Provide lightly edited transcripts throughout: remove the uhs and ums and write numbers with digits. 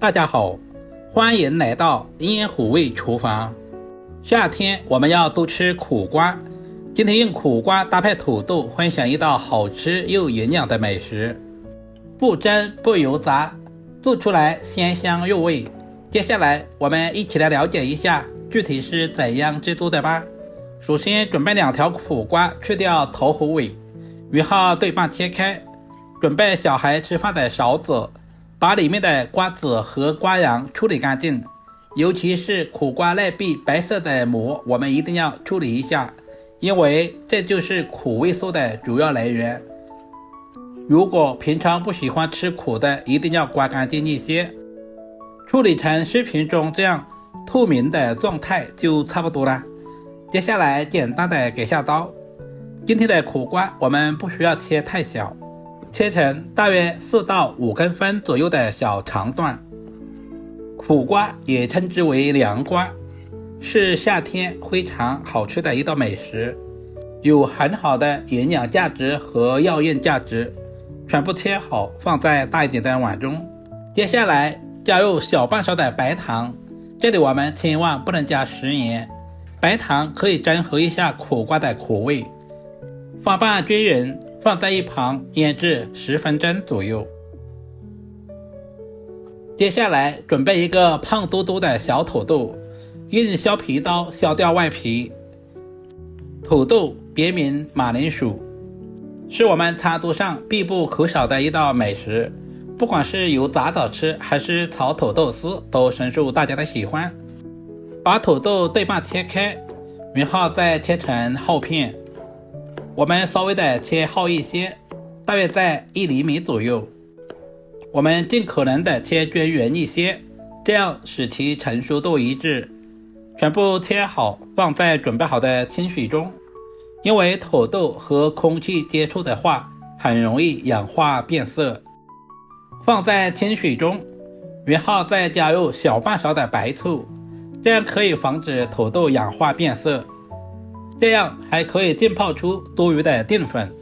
大家好，欢迎来到烟虎味厨房。夏天我们要多吃苦瓜，今天用苦瓜搭配土豆，分享一道好吃又营养的美食。不蒸不油炸，做出来鲜香入味。接下来我们一起来了解一下具体是怎样制作的吧。首先准备2条苦瓜，去掉头和尾，约号对半切开。准备小孩吃饭的勺子，把里面的瓜子和瓜瓤处理干净，尤其是苦瓜内壁白色的膜，我们一定要处理一下，因为这就是苦味素的主要来源。如果平常不喜欢吃苦的，一定要刮干净一些，处理成视频中这样透明的状态就差不多了。接下来简单的给下刀。今天的苦瓜我们不需要切太小，切成大约4到5公分左右的小长段。苦瓜也称之为凉瓜，是夏天非常好吃的一道美食，有很好的营养价值和药用价值。全部切好，放在大一点的碗中。接下来加入小半勺的白糖，这里我们千万不能加食盐，白糖可以中和一下苦瓜的苦味。放拌均匀，放在一旁腌制10分钟左右。接下来准备一个胖嘟嘟的小土豆，用削皮刀削掉外皮。土豆别名马铃薯，是我们餐桌上必不可少的一道美食，不管是油炸着吃还是炒土豆丝，都深受大家的喜欢。把土豆对半切开，然后再切成厚片。我们稍微的切厚一些，大约在1厘米左右。我们尽可能的切均匀一些，这样使其成熟度一致。全部切好，放在准备好的清水中。因为土豆和空气接触的话，很容易氧化变色。放在清水中，然后再加入小半勺的白醋，这样可以防止土豆氧化变色。这样还可以浸泡出多余的淀粉，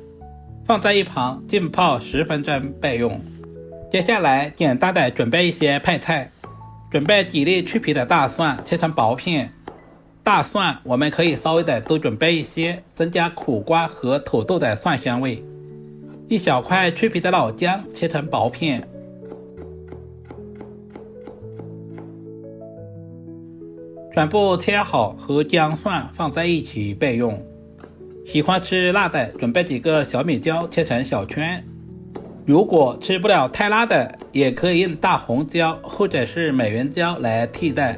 放在一旁浸泡10分钟备用。接下来简单的准备一些配菜，准备几粒去皮的大蒜，切成薄片。大蒜我们可以稍微的多准备一些，增加苦瓜和土豆的蒜香味。一小块去皮的老姜，切成薄片。全部切好，和姜蒜放在一起备用。喜欢吃辣的，准备几个小米椒，切成小圈。如果吃不了太辣的，也可以用大红椒或者是美元椒来替代。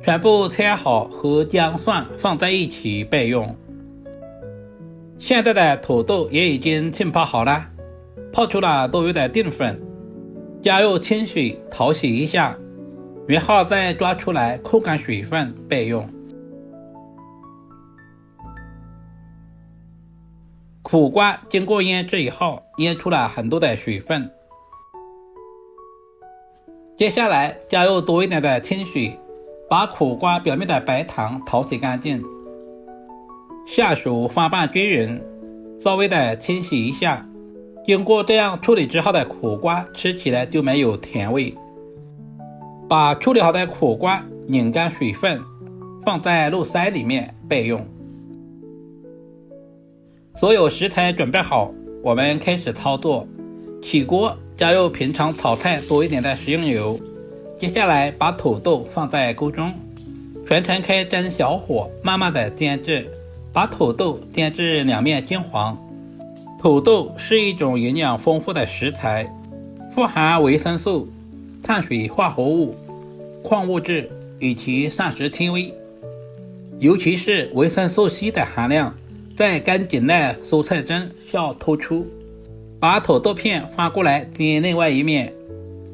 全部切好，和姜蒜放在一起备用。现在的土豆也已经浸泡好了，泡出了多余的淀粉，加入清水淘洗一下，然后再抓出来控干水分备用。苦瓜经过腌制以后，腌出了很多的水分。接下来加入多一点的清水，把苦瓜表面的白糖淘洗干净，下手翻拌均匀，稍微的清洗一下。经过这样处理之后的苦瓜吃起来就没有甜味。把处理好的苦瓜拧干水分，放在漏筛里面备用。所有食材准备好，我们开始操作。起锅，加入平常炒菜多一点的食用油。接下来把土豆放在锅中，全程开中小火，慢慢的煎制，把土豆煎至两面金黄。土豆是一种营养丰富的食材，富含维生素、碳水化合物、矿物质以及膳食纤维，尤其是维生素 C 的含量在根茎类蔬菜中较突出。把土豆片翻过来煎另外一面，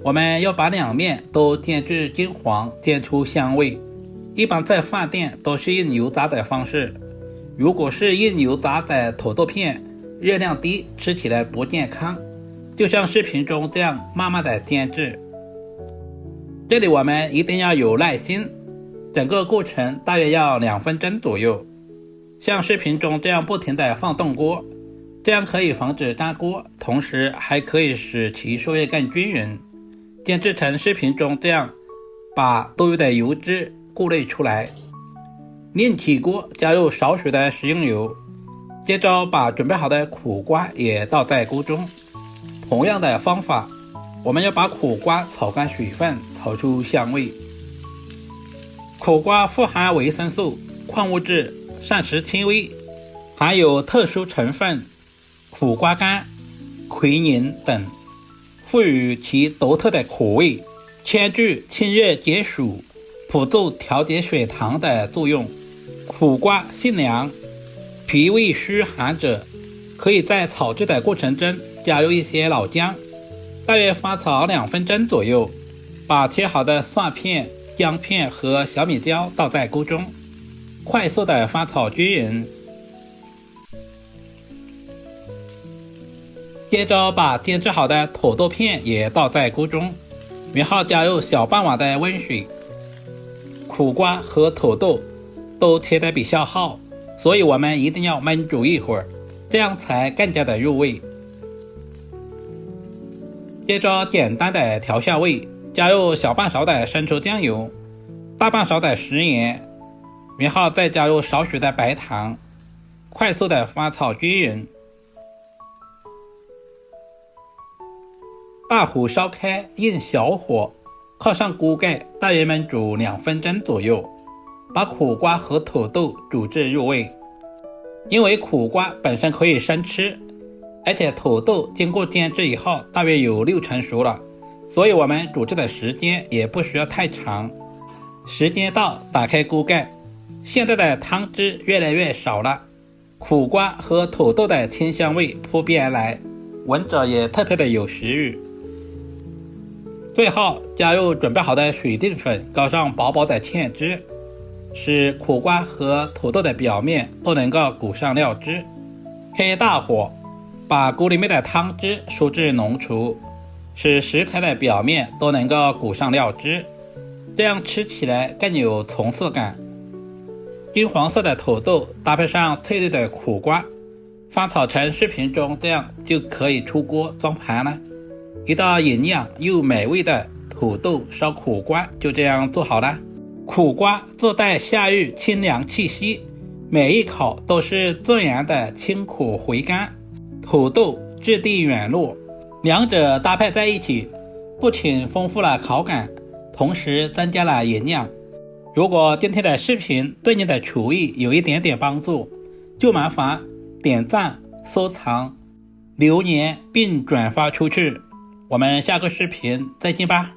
我们要把两面都煎至金黄，煎出香味。一般在饭店都是用油炸的方式，如果是用油炸的土豆片，热量低，吃起来不健康，就像视频中这样慢慢的煎制。这里我们一定要有耐心，整个过程大约要2分钟左右，像视频中这样不停的放动锅，这样可以防止粘锅，同时还可以使其受热更均匀。煎制成视频中这样，把多余的油脂过滤出来。另起锅，加入少许的食用油，接着把准备好的苦瓜也倒在锅中。同样的方法，我们要把苦瓜炒干水分，炒出香味。苦瓜富含维生素、矿物质、膳食纤维，含有特殊成分苦瓜苷、奎宁等，赋予其独特的苦味，兼具清热解暑、辅助调节血糖的作用。苦瓜性凉，脾胃虚寒者可以在炒制的过程中加入一些老姜，大约发炒2分钟左右，把切好的蒜片、姜片和小米椒倒在锅中，快速的翻炒均匀。接着把煎制好的土豆片也倒在锅中，然后加入小半碗的温水。苦瓜和土豆都切得比较厚，所以我们一定要焖煮一会儿，这样才更加的入味。接着简单的调下味，加入小半勺的生抽酱油，大半勺的食盐，然后再加入少许的白糖，快速的翻炒均匀。大火烧开，用小火靠上锅盖，大约焖煮2分钟左右，把苦瓜和土豆煮至入味。因为苦瓜本身可以生吃，而且土豆经过煎制以后大约有6成熟了，所以我们煮制的时间也不需要太长。时间到，打开锅盖，现在的汤汁越来越少了，苦瓜和土豆的清香味扑鼻而来，闻着也特别的有食欲。最后加入准备好的水淀粉，搞上薄薄的芡汁，使苦瓜和土豆的表面都能够裹上料汁。开大火，把锅里面的汤汁收至浓稠，使食材的表面都能够裹上料汁，这样吃起来更有层次感。金黄色的土豆搭配上翠绿的苦瓜，翻炒成视频中这样就可以出锅装盘了。一道营养又美味的土豆烧苦瓜就这样做好了。苦瓜自带夏日清凉气息，每一口都是自然的清苦回甘。土豆质地软糯，两者搭配在一起，不仅丰富了口感，同时增加了营养。如果今天的视频对你的厨艺有一点点帮助，就麻烦点赞、收藏、留言并转发出去。我们下个视频再见吧。